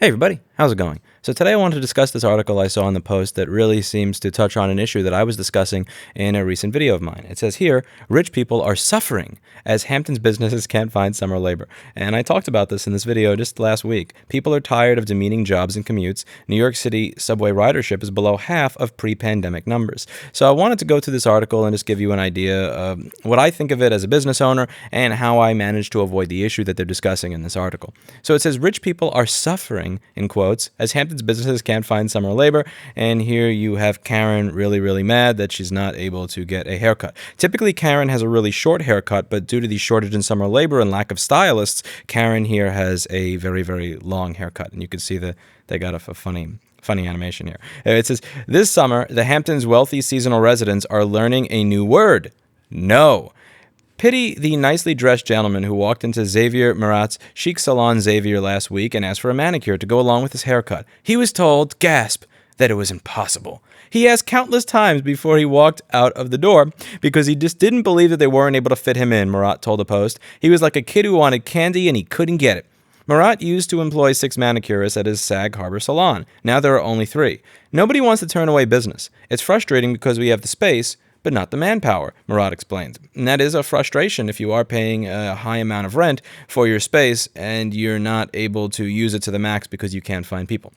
Hey everybody, how's it going? So today I wanted to discuss this article I saw in the Post that really seems to touch on an issue that I was discussing in a recent video of mine. It says here, rich people are suffering as Hampton's businesses can't find summer labor. And I talked about this in this video just last week. People are tired of demeaning jobs and commutes. New York City subway ridership is below half of pre-pandemic numbers. So I wanted to go through this article and just give you an idea of what I think of it as a business owner and how I managed to avoid the issue that they're discussing in this article. So it says rich people are suffering, in quotes, as Hampton's businesses can't find summer labor. And here you have Karen really mad that she's not able to get a haircut. Typically, Karen has a really short haircut, but due to the shortage in summer labor and lack of stylists, Karen here has a very long haircut. And you can see that they got a funny animation here. It says, this summer, the Hamptons' wealthy seasonal residents are learning a new word. No. Pity the nicely dressed gentleman who walked into Xavier Marat's chic salon Xavier last week and asked for a manicure to go along with his haircut. He was told, gasp, that it was impossible. He asked countless times before he walked out of the door because he just didn't believe that they weren't able to fit him in, Marat told the Post. He was like a kid who wanted candy and he couldn't get it. Marat used to employ 6 manicurists at his Sag Harbor salon. Now there are only 3. Nobody wants to turn away business. It's frustrating because we have the space, but not the manpower, Marat explained. And that is a frustration if you are paying a high amount of rent for your space and you're not able to use it to the max because you can't find people.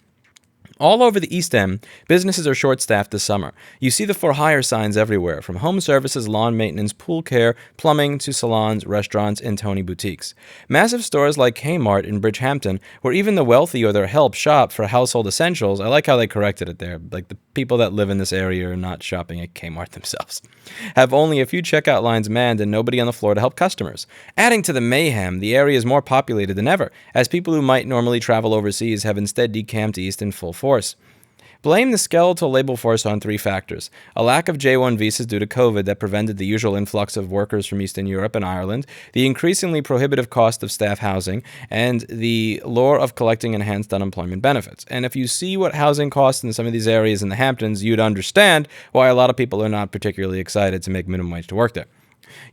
All over the East End, businesses are short-staffed this summer. You see the for hire signs everywhere, from home services, lawn maintenance, pool care, plumbing, to salons, restaurants, and Tony boutiques. Massive stores like Kmart in Bridgehampton, where even the wealthy or their help shop for household essentials, I like how they corrected it there, like the people that live in this area are not shopping at Kmart themselves, have only a few checkout lines manned and nobody on the floor to help customers. Adding to the mayhem, the area is more populated than ever, as people who might normally travel overseas have instead decamped east in full force. Blame the skeletal labor force on 3 factors: a lack of J-1 visas due to COVID that prevented the usual influx of workers from Eastern Europe and Ireland, the increasingly prohibitive cost of staff housing, and the lure of collecting enhanced unemployment benefits. And if you see what housing costs in some of these areas in the Hamptons, you'd understand why a lot of people are not particularly excited to make minimum wage to work there.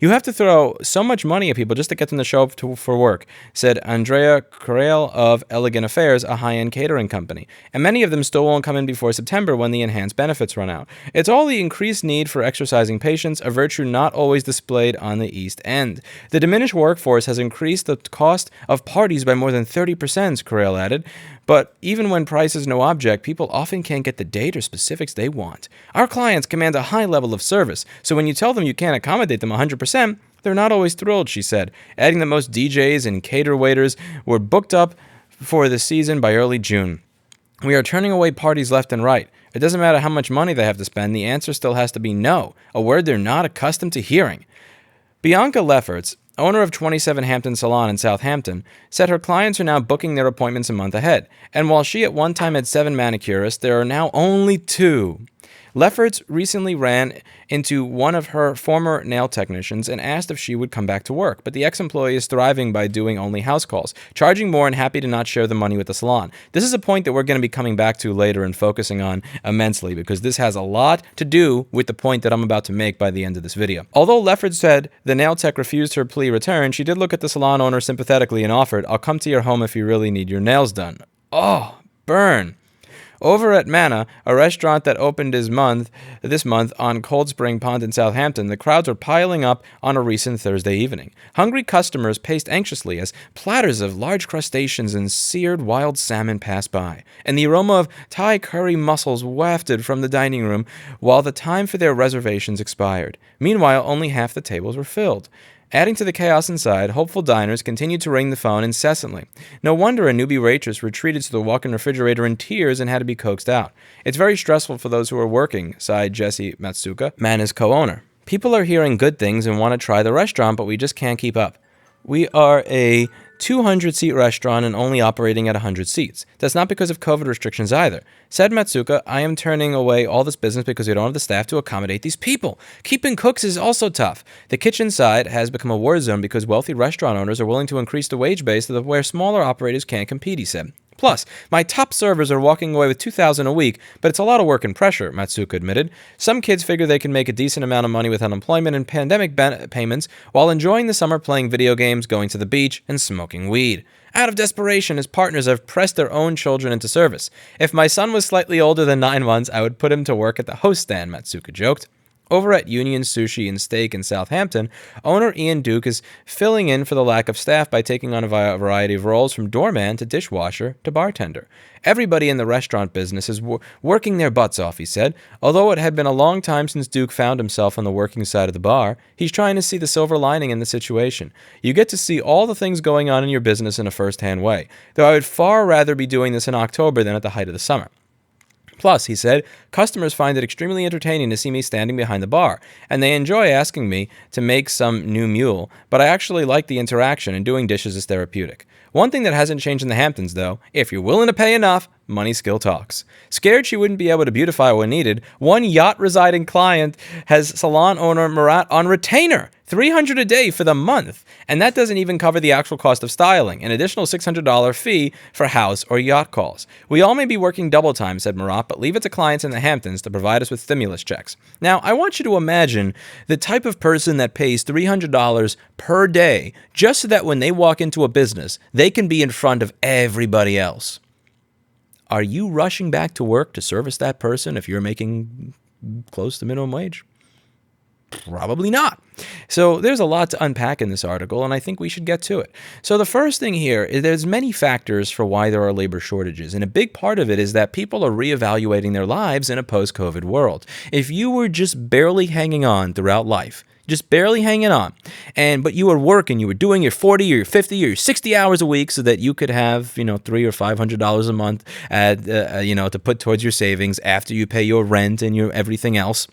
You have to throw so much money at people just to get them to show up for work, said Andrea Correal of Elegant Affairs, a high-end catering company. And many of them still won't come in before September when the enhanced benefits run out. It's all the increased need for exercising patience, a virtue not always displayed on the East End. The diminished workforce has increased the cost of parties by more than 30%, Correal added. But even when price is no object, people often can't get the date or specifics they want. Our clients command a high level of service, so when you tell them you can't accommodate them 100%, they're not always thrilled, she said, adding that most DJs and cater waiters were booked up for the season by early June. We are turning away parties left and right. It doesn't matter how much money they have to spend, the answer still has to be no, a word they're not accustomed to hearing. Bianca Lefferts, owner of 27 Hampton Salon in Southampton, said her clients are now booking their appointments a month ahead. And while she at one time had 7 manicurists, there are now only 2. Lefferts recently ran into one of her former nail technicians and asked if she would come back to work, but the ex-employee is thriving by doing only house calls, charging more and happy to not share the money with the salon. This is a point that we're going to be coming back to later and focusing on immensely, because this has a lot to do with the point that I'm about to make by the end of this video. Although Lefferts said the nail tech refused her plea return, she did look at the salon owner sympathetically and offered, "I'll come to your home if you really need your nails done." Oh, burn. Over at Manna, a restaurant that opened this month on Cold Spring Pond in Southampton, the crowds were piling up on a recent Thursday evening. Hungry customers paced anxiously as platters of large crustaceans and seared wild salmon passed by, and the aroma of Thai curry mussels wafted from the dining room while the time for their reservations expired. Meanwhile, only half the tables were filled. Adding to the chaos inside, hopeful diners continued to ring the phone incessantly. No wonder a newbie waitress retreated to the walk-in refrigerator in tears and had to be coaxed out. "It's very stressful for those who are working," sighed Jesse Matsuka, Manna's co-owner. "People are hearing good things and want to try the restaurant, but we just can't keep up. We are a 200-seat restaurant and only operating at 100 seats. That's not because of COVID restrictions either. Said Matsuka, I am turning away all this business because we don't have the staff to accommodate these people. Keeping cooks is also tough. The kitchen side has become a war zone because wealthy restaurant owners are willing to increase the wage base to where smaller operators can't compete, he said. Plus, my top servers are walking away with $2,000 a week, but it's a lot of work and pressure, Matsuka admitted. Some kids figure they can make a decent amount of money with unemployment and pandemic payments while enjoying the summer playing video games, going to the beach, and smoking weed. Out of desperation, his partners have pressed their own children into service. If my son was slightly older than 9 months, I would put him to work at the host stand, Matsuka joked. Over at Union Sushi and Steak in Southampton, owner Ian Duke is filling in for the lack of staff by taking on a variety of roles from doorman to dishwasher to bartender. Everybody in the restaurant business is working their butts off, he said. Although it had been a long time since Duke found himself on the working side of the bar, he's trying to see the silver lining in the situation. You get to see all the things going on in your business in a first-hand way, though I would far rather be doing this in October than at the height of the summer. Plus, he said, customers find it extremely entertaining to see me standing behind the bar, and they enjoy asking me to make some new mule, but I actually like the interaction, and doing dishes is therapeutic. One thing that hasn't changed in the Hamptons, though, if you're willing to pay enough, money still talks. Scared she wouldn't be able to beautify when needed, one yacht-residing client has salon owner Murat on retainer, $300 a day for the month, and that doesn't even cover the actual cost of styling, an additional $600 fee for house or yacht calls. We all may be working double time, said Murat, but leave it to clients in the Hamptons to provide us with stimulus checks. Now, I want you to imagine the type of person that pays $300 per day just so that when they walk into a business, they can be in front of everybody else. Are you rushing back to work to service that person if you're making close to minimum wage? Probably not. So there's a lot to unpack in this article, and I think we should get to it. So the first thing here is there's many factors for why there are labor shortages, and a big part of it is that people are reevaluating their lives in a post-COVID world. If you were just barely hanging on throughout life, just barely hanging on, but you were working, you were doing your 40 or your 50 or your 60 hours a week so that you could have, $300 or $500 a month to put towards your savings after you pay your rent and your everything else.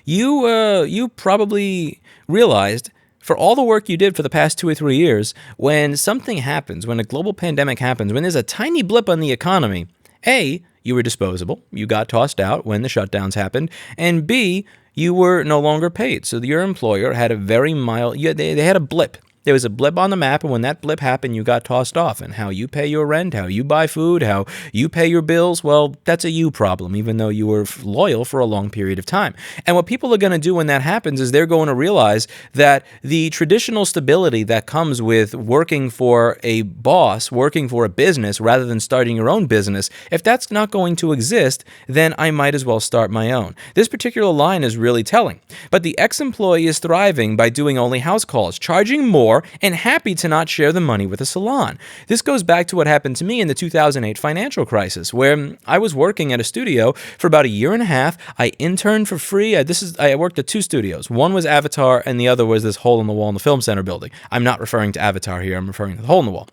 You probably realized for all the work you did for the past 2 or 3 years, when something happens, when a global pandemic happens, when there's a tiny blip on the economy, A, you were disposable, you got tossed out when the shutdowns happened, and B, you were no longer paid. So your employer had a very mild, they had a blip. There was a blip on the map, and when that blip happened, you got tossed off. And how you pay your rent, how you buy food, how you pay your bills, well, that's a you problem, even though you were loyal for a long period of time. And what people are going to do when that happens is they're going to realize that the traditional stability that comes with working for a boss, working for a business, rather than starting your own business, if that's not going to exist, then I might as well start my own. This particular line is really telling. But the ex-employee is thriving by doing only house calls, charging more, and happy to not share the money with a salon. This goes back to what happened to me in the 2008 financial crisis, where I was working at a studio for about a year and a half. I interned for free. I worked at 2 studios. One was Avatar, and the other was this hole in the wall in the Film Center building. I'm not referring to Avatar here. I'm referring to the hole in the wall.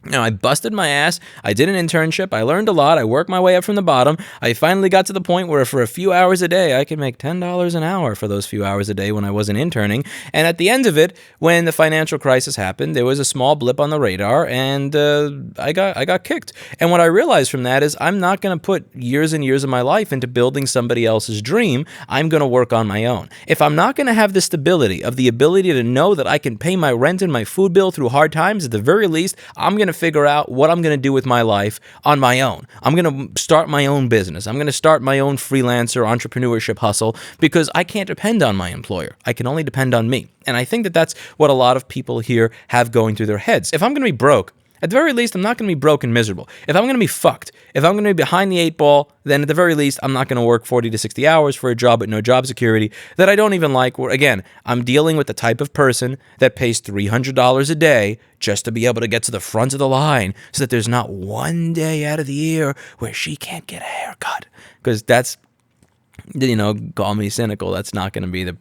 Now, I busted my ass, I did an internship, I learned a lot, I worked my way up from the bottom, I finally got to the point where for a few hours a day, I could make $10 an hour for those few hours a day when I wasn't interning, and at the end of it, when the financial crisis happened, there was a small blip on the radar, and I got kicked. And what I realized from that is I'm not going to put years and years of my life into building somebody else's dream, I'm going to work on my own. If I'm not going to have the stability of the ability to know that I can pay my rent and my food bill through hard times, at the very least, I'm going to figure out what I'm going to do with my life on my own. I'm going to start my own business. I'm going to start my own freelancer entrepreneurship hustle because I can't depend on my employer. I can only depend on me. And I think that that's what a lot of people here have going through their heads. If I'm going to be broke, at the very least, I'm not going to be broke and miserable. If I'm going to be fucked, if I'm going to be behind the 8 ball, then at the very least, I'm not going to work 40 to 60 hours for a job with no job security that I don't even like. Again, I'm dealing with the type of person that pays $300 a day just to be able to get to the front of the line so that there's not one day out of the year where she can't get a haircut. Because that's, call me cynical. That's not going to be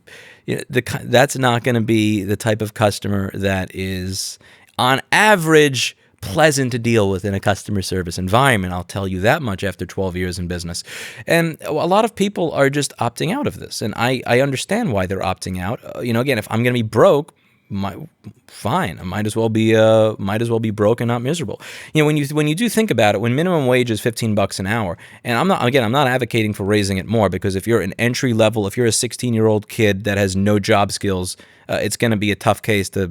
that's not going to be the type of customer that is, on average, pleasant to deal with in a customer service environment. I'll tell you that much after 12 years in business. And a lot of people are just opting out of this. And I understand why they're opting out. Again, if I'm going to be broke, fine. I might as well be broke and not miserable. When you do think about it, when minimum wage is $15 an hour, and I'm not advocating for raising it more, because if you're an entry level, if you're a 16-year-old kid that has no job skills, it's going to be a tough case to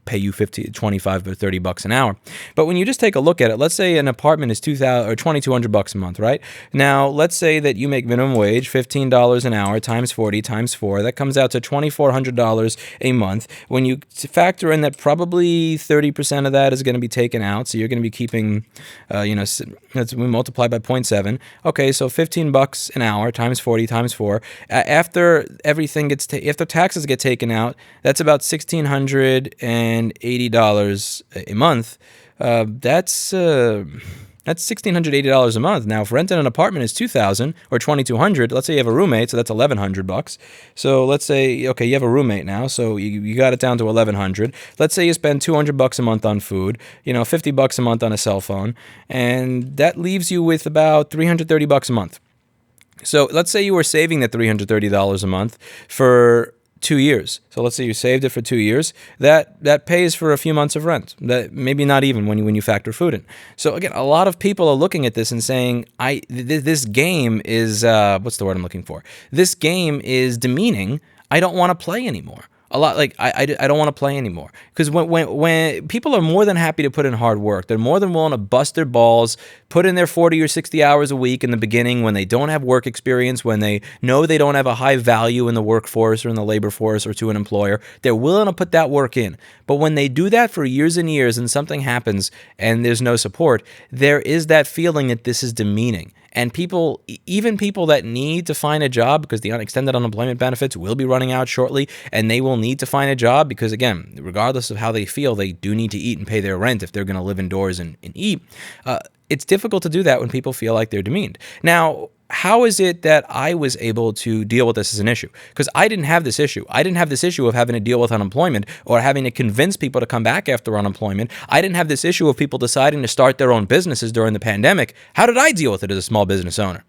pay you 50, 25, or $30 an hour. But when you just take a look at it, let's say an apartment is $2,200 a month, right? Now let's say that you make minimum wage $15 an hour times 40 times 4. That comes out to $2,400 a month. When you factor in that probably 30% of that is going to be taken out, so you're going to be keeping, we multiply by 0.7. Okay, so $15 an hour times 40 times 4. After everything after taxes get taken out, that's about $1,680 a month. That's $1,680 a month. Now, if renting an apartment is $2,000 or $2,200, let's say you have a roommate, so that's $1,100. So let's say, okay, you have a roommate now, so you got it down to $1,100. Let's say you spend $200 a month on food, $50 a month on a cell phone, and that leaves you with about $330 a month. So let's say you were saving that $330 a month for 2 years. So let's say you saved it for 2 years. That pays for a few months of rent. That maybe not even when you factor food in. So again, a lot of people are looking at this and saying, this game is what's the word I'm looking for? This game is demeaning. I don't want to play anymore. A lot like I don't want to play anymore, because when people are more than happy to put in hard work, they're more than willing to bust their balls, put in their 40 or 60 hours a week in the beginning when they don't have work experience, when they know they don't have a high value in the workforce or in the labor force or to an employer. They're willing to put that work in. But when they do that for years and years and something happens and there's no support, there is that feeling that this is demeaning. And people, even people that need to find a job, because the extended unemployment benefits will be running out shortly, and they will need to find a job because, again, regardless of how they feel, they do need to eat and pay their rent if they're going to live indoors and eat. It's difficult to do that when people feel like they're demeaned. Now, how is it that I was able to deal with this as an issue? Because I didn't have this issue. I didn't have this issue of having to deal with unemployment or having to convince people to come back after unemployment. I didn't have this issue of people deciding to start their own businesses during the pandemic. How did I deal with it as a small business owner?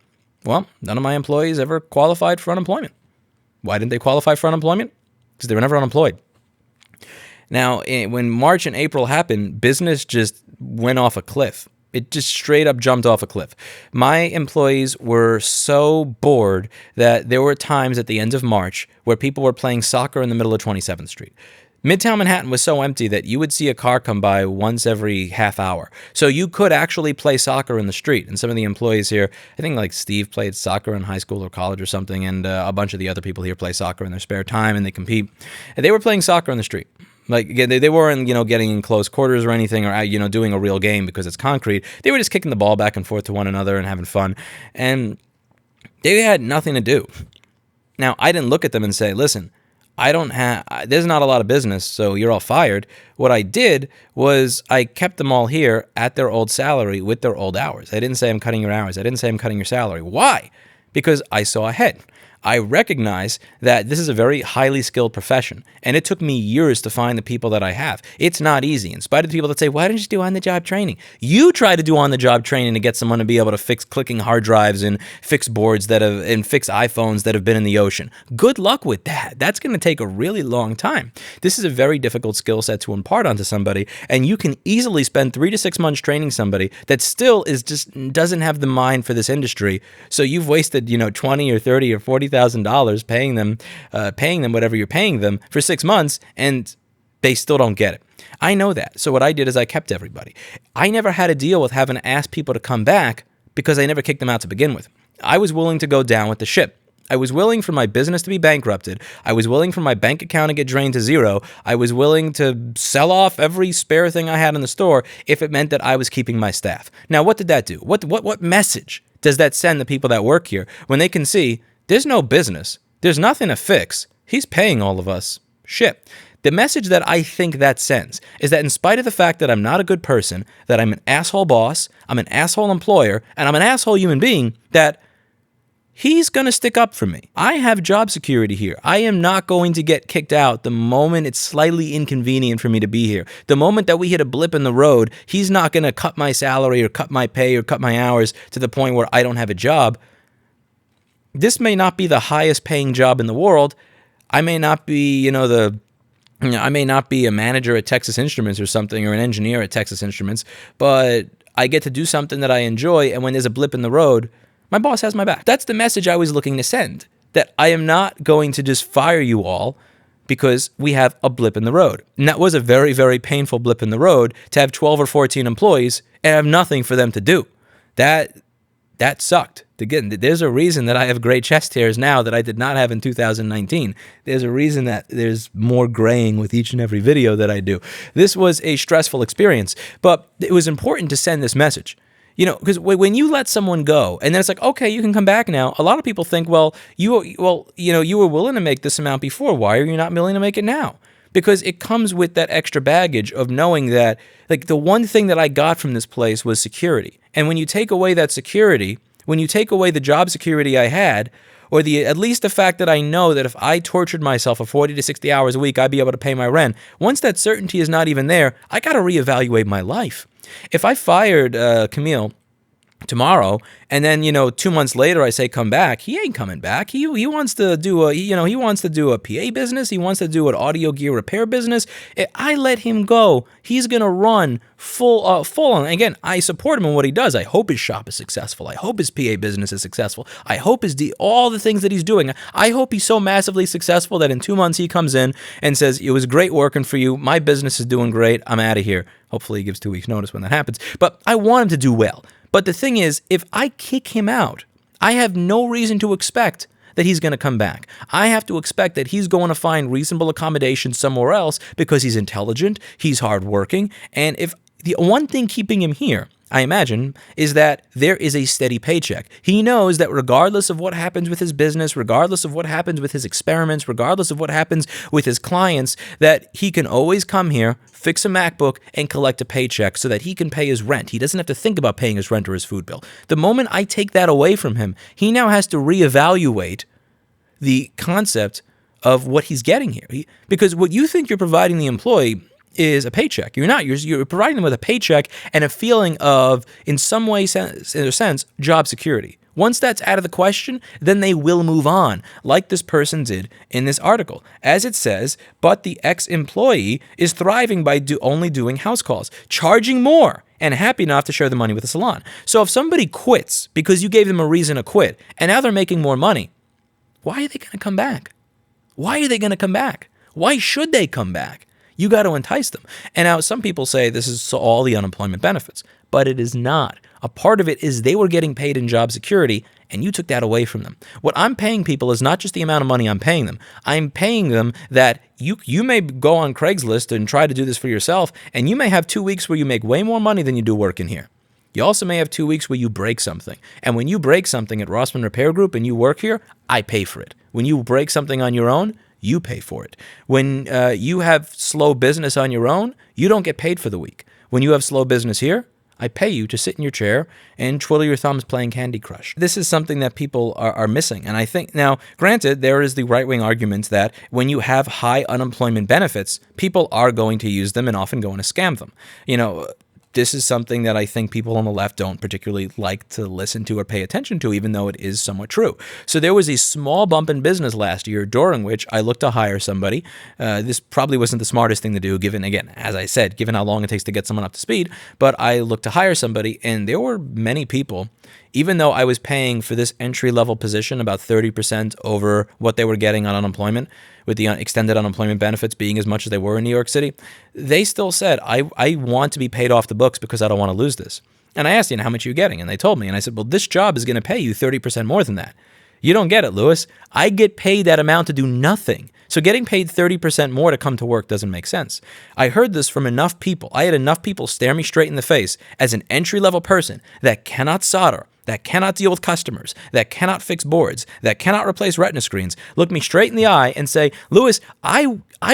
Well, none of my employees ever qualified for unemployment. Why didn't they qualify for unemployment? Because they were never unemployed. Now, when March and April happened, business just went off a cliff. It just straight up jumped off a cliff. My employees were so bored that there were times at the end of March where people were playing soccer in the middle of 27th Street. Midtown Manhattan was so empty that you would see a car come by once every half hour. So you could actually play soccer in the street. And some of the employees here, I think like Steve played soccer in high school or college or something, and a bunch of the other people here play soccer in their spare time and they compete. And they were playing soccer in the street. Like, again, they weren't, getting in close quarters or anything or, doing a real game because it's concrete. They were just kicking the ball back and forth to one another and having fun. And they had nothing to do. Now, I didn't look at them and say, listen, there's not a lot of business, so you're all fired. What I did was I kept them all here at their old salary with their old hours. I didn't say I'm cutting your hours. I didn't say I'm cutting your salary. Why? Because I saw ahead. I recognize that this is a very highly skilled profession, and it took me years to find the people that I have. It's not easy. In spite of the people that say, why didn't you do on-the-job training? You try to do on-the-job training to get someone to be able to fix clicking hard drives and fix boards and fix iPhones that have been in the ocean. Good luck with that. That's going to take a really long time. This is a very difficult skill set to impart onto somebody, and you can easily spend 3 to 6 months training somebody that still doesn't have the mind for this industry. So you've wasted, $20 or $30 or $40,000 paying them whatever you're paying them for 6 months, and they still don't get it. I know that. So what I did is I kept everybody. I never had to deal with having to ask people to come back because I never kicked them out to begin with. I was willing to go down with the ship. I was willing for my business to be bankrupted. I was willing for my bank account to get drained to zero. I was willing to sell off every spare thing I had in the store if it meant that I was keeping my staff. Now, what did that do? What message does that send the people that work here when they can see there's no business, there's nothing to fix, he's paying all of us shit? The message that I think that sends is that in spite of the fact that I'm not a good person, that I'm an asshole boss, I'm an asshole employer, and I'm an asshole human being, that he's going to stick up for me. I have job security here. I am not going to get kicked out the moment it's slightly inconvenient for me to be here. The moment that we hit a blip in the road, he's not going to cut my salary or cut my pay or cut my hours to the point where I don't have a job. This may not be the highest paying job in the world. I may not be, the I may not be a manager at Texas Instruments or something, or an engineer at Texas Instruments, but I get to do something that I enjoy, and when there's a blip in the road, my boss has my back. That's the message I was looking to send, that I am not going to just fire you all because we have a blip in the road. And that was a very, very painful blip in the road, to have 12 or 14 employees and have nothing for them to do. That sucked. Again, there's a reason that I have gray chest hairs now that I did not have in 2019. There's a reason that there's more graying with each and every video that I do. This was a stressful experience, but it was important to send this message. Because when you let someone go, and then it's like, okay, you can come back now. A lot of people think, you were willing to make this amount before. Why are you not willing to make it now? Because it comes with that extra baggage of knowing that, like, the one thing that I got from this place was security. And when you take away that security, when you take away the job security I had, or at least the fact that I know that if I tortured myself for 40 to 60 hours a week, I'd be able to pay my rent. Once that certainty is not even there, I got to reevaluate my life. If I fired Camille tomorrow, and then 2 months later I say come back, he ain't coming back. He wants to do a PA business. He wants to do an audio gear repair business. If I let him go, he's gonna run full on. Again, I support him in what he does. I hope his shop is successful. I hope his PA business is successful. I hope all the things that he's doing. I hope he's so massively successful that in 2 months he comes in and says, it was great working for you. My business is doing great. I'm out of here. Hopefully he gives 2 weeks notice when that happens. But I want him to do well. But the thing is, if I kick him out, I have no reason to expect that he's going to come back. I have to expect that he's going to find reasonable accommodation somewhere else because he's intelligent, he's hardworking, and if the one thing keeping him here, I imagine, is that there is a steady paycheck. He knows that regardless of what happens with his business, regardless of what happens with his experiments, regardless of what happens with his clients, that he can always come here, fix a MacBook, and collect a paycheck so that he can pay his rent. He doesn't have to think about paying his rent or his food bill. The moment I take that away from him, he now has to reevaluate the concept of what he's getting here. Because what you think you're providing the employee is a paycheck. You're not. You're providing them with a paycheck and a feeling of, in some way, in a sense, job security. Once that's out of the question, then they will move on, like this person did in this article. As it says, but the ex-employee is thriving by only doing house calls, charging more, and happy enough to share the money with the salon. So if somebody quits because you gave them a reason to quit, and now they're making more money, why are they going to come back? Why are they going to come back? Why should they come back? You got to entice them. And now some people say this is all the unemployment benefits, but it is not. A part of it is they were getting paid in job security, and you took that away from them. What I'm paying people is not just the amount of money I'm paying them. I'm paying them that you may go on Craigslist and try to do this for yourself, and you may have 2 weeks where you make way more money than you do working here. You also may have 2 weeks where you break something. And when you break something at Rossman Repair Group and you work here, I pay for it. When you break something on your own, you pay for it. When you have slow business on your own, you don't get paid for the week. When you have slow business here, I pay you to sit in your chair and twiddle your thumbs playing Candy Crush. This is something that people are missing. And I think, now, granted, there is the right-wing argument that when you have high unemployment benefits, people are going to use them and often going to scam them. This is something that I think people on the left don't particularly like to listen to or pay attention to, even though it is somewhat true. So there was a small bump in business last year during which I looked to hire somebody. This probably wasn't the smartest thing to do, given, again, as I said, given how long it takes to get someone up to speed, but I looked to hire somebody, and there were many people, even though I was paying for this entry-level position about 30% over what they were getting on unemployment, with the extended unemployment benefits being as much as they were in New York City, they still said, I want to be paid off the books because I don't want to lose this. And I asked, how much are you getting? And they told me, and I said, well, this job is going to pay you 30% more than that. You don't get it, Louis. I get paid that amount to do nothing. So getting paid 30% more to come to work doesn't make sense. I heard this from enough people. I had enough people stare me straight in the face as an entry-level person that cannot solder, that cannot deal with customers, that cannot fix boards, that cannot replace retina screens, look me straight in the eye and say, Louis, I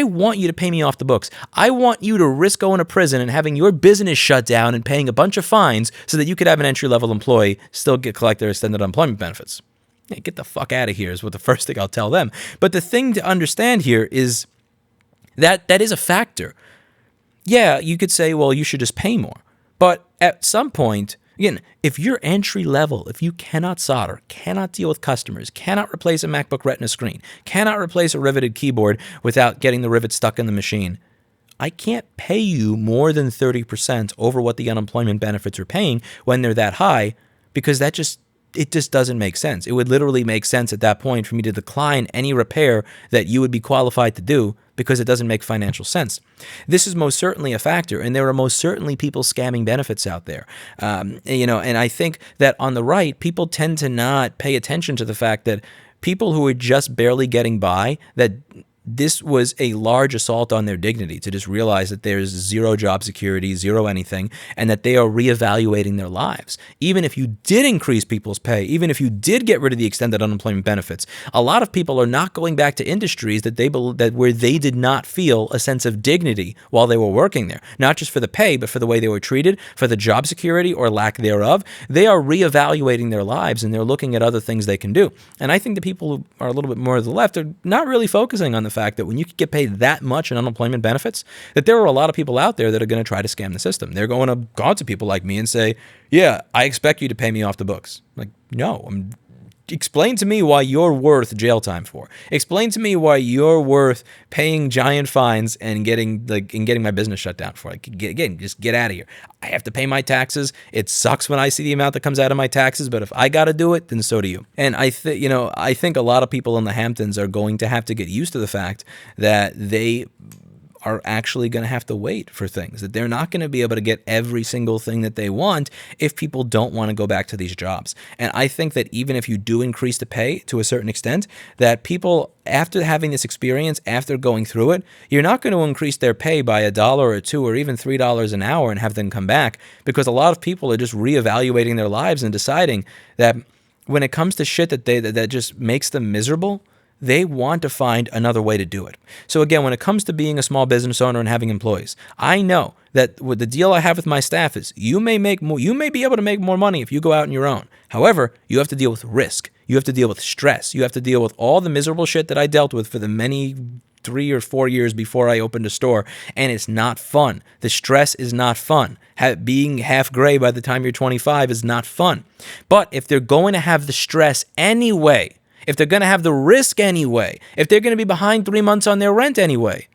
want you to pay me off the books. I want you to risk going to prison and having your business shut down and paying a bunch of fines so that you could have an entry-level employee still collect their extended unemployment benefits. Hey, get the fuck out of here is what the first thing I'll tell them. But the thing to understand here is that is a factor. Yeah, you could say, well, you should just pay more. But at some point, Again, if you're entry level, if you cannot solder, cannot deal with customers, cannot replace a MacBook Retina screen, cannot replace a riveted keyboard without getting the rivet stuck in the machine, I can't pay you more than 30% over what the unemployment benefits are paying when they're that high, because it just doesn't make sense. It would literally make sense at that point for me to decline any repair that you would be qualified to do, because it doesn't make financial sense. This is most certainly a factor, and there are most certainly people scamming benefits out there. And I think that on the right, people tend to not pay attention to the fact that people who are just barely getting by, that this was a large assault on their dignity, to just realize that there's zero job security, zero anything, and that they are reevaluating their lives. Even if you did increase people's pay, even if you did get rid of the extended unemployment benefits, a lot of people are not going back to industries where they did not feel a sense of dignity while they were working there. Not just for the pay, but for the way they were treated, for the job security or lack thereof. They are reevaluating their lives, and they're looking at other things they can do. And I think the people who are a little bit more to the left are not really focusing on the fact that when you could get paid that much in unemployment benefits, that there are a lot of people out there that are going to try to scam the system. They're going to go to people like me and say, yeah, I expect you to pay me off the books. Like, no, explain to me why you're worth jail time for. Explain to me why you're worth paying giant fines and getting my business shut down for. Just get out of here. I have to pay my taxes. It sucks when I see the amount that comes out of my taxes, but if I got to do it, then so do you. And I think a lot of people in the Hamptons are going to have to get used to the fact that they are actually going to have to wait for things, that they're not going to be able to get every single thing that they want if people don't want to go back to these jobs. And I think that even if you do increase the pay to a certain extent, that people, after having this experience, after going through it, you're not going to increase their pay by $1 or $2 or even $3 an hour and have them come back, because a lot of people are just reevaluating their lives and deciding that when it comes to shit that just makes them miserable, they want to find another way to do it. So again, when it comes to being a small business owner and having employees, I know that with the deal I have with my staff is you may be able to make more money if you go out on your own. However, you have to deal with risk. You have to deal with stress. You have to deal with all the miserable shit that I dealt with for the many 3 or 4 years before I opened a store, and it's not fun. The stress is not fun. Being half gray by the time you're 25 is not fun. But if they're going to have the stress anyway, if they're going to have the risk anyway, if they're going to be behind 3 months on their rent anyway,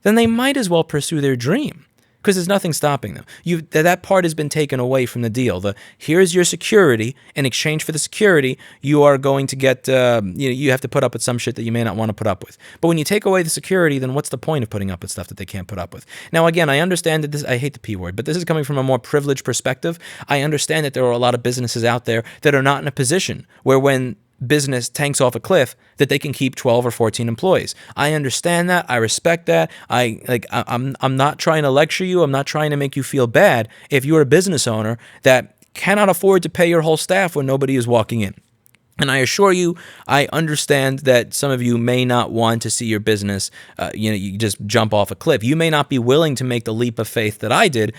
then they might as well pursue their dream, because there's nothing stopping them. That part has been taken away from the deal. Here's your security. In exchange for the security, you are going to get, you have to put up with some shit that you may not want to put up with. But when you take away the security, then what's the point of putting up with stuff that they can't put up with? Now, again, I understand that I hate the P word, but this is coming from a more privileged perspective. I understand that there are a lot of businesses out there that are not in a position where when business tanks off a cliff, that they can keep 12 or 14 employees. I understand that. I respect that. I'm not trying to lecture you. I'm not trying to make you feel bad if you're a business owner that cannot afford to pay your whole staff when nobody is walking in. And I assure you, I understand that some of you may not want to see your business, you just jump off a cliff. You may not be willing to make the leap of faith that I did,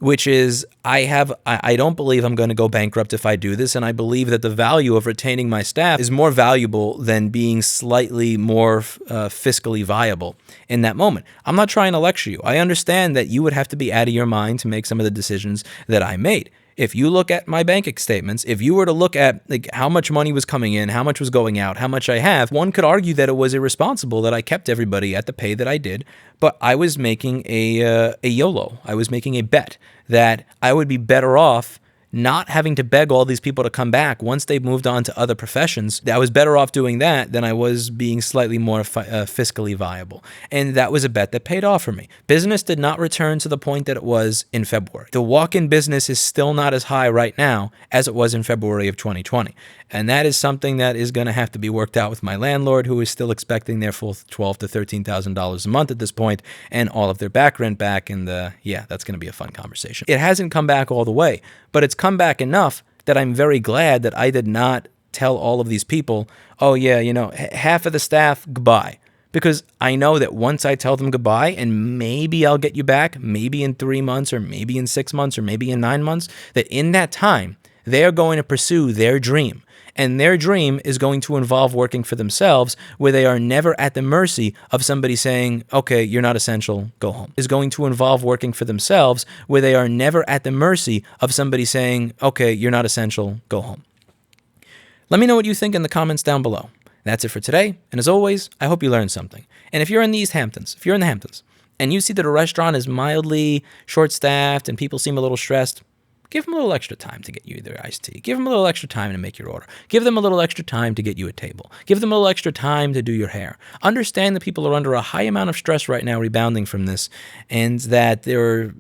which is I don't believe I'm going to go bankrupt if I do this, and I believe that the value of retaining my staff is more valuable than being slightly more fiscally viable in that moment. I'm not trying to lecture you. I understand that you would have to be out of your mind to make some of the decisions that I made. If you look at my bank statements, if you were to look at how much money was coming in, how much was going out, how much I have, one could argue that it was irresponsible that I kept everybody at the pay that I did, but I was making a YOLO. I was making a bet that I would be better off not having to beg all these people to come back once they've moved on to other professions. I was better off doing that than I was being slightly more fiscally viable. And that was a bet that paid off for me. Business did not return to the point that it was in February. The walk-in business is still not as high right now as it was in February of 2020. And that is something that is going to have to be worked out with my landlord, who is still expecting their full $12,000 to $13,000 a month at this point, and all of their back rent back. And that's going to be a fun conversation. It hasn't come back all the way, but it's come back enough that I'm very glad that I did not tell all of these people, oh yeah, half of the staff, goodbye. Because I know that once I tell them goodbye, and maybe I'll get you back, maybe in 3 months, or maybe in 6 months, or maybe in 9 months, that in that time, They're going to pursue their dream. And their dream is going to involve working for themselves, where they are never at the mercy of somebody saying, okay, you're not essential, go home. Is going to involve working for themselves, where they are never at the mercy of somebody saying, okay, you're not essential, go home. Let me know what you think in the comments down below. That's it for today. And as always, I hope you learned something. And if you're in the Hamptons, and you see that a restaurant is mildly short-staffed and people seem a little stressed, give them a little extra time to get you their iced tea. Give them a little extra time to make your order. Give them a little extra time to get you a table. Give them a little extra time to do your hair. Understand that people are under a high amount of stress right now rebounding from this, and that there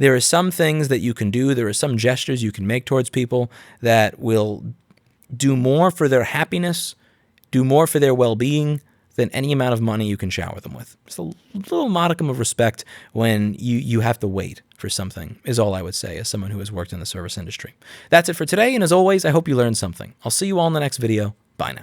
are some things that you can do, there are some gestures you can make towards people that will do more for their happiness, do more for their well-being than any amount of money you can shower them with. Just a little modicum of respect when you have to wait for something is all I would say as someone who has worked in the service industry. That's it for today, and as always, I hope you learned something. I'll see you all in the next video. Bye now.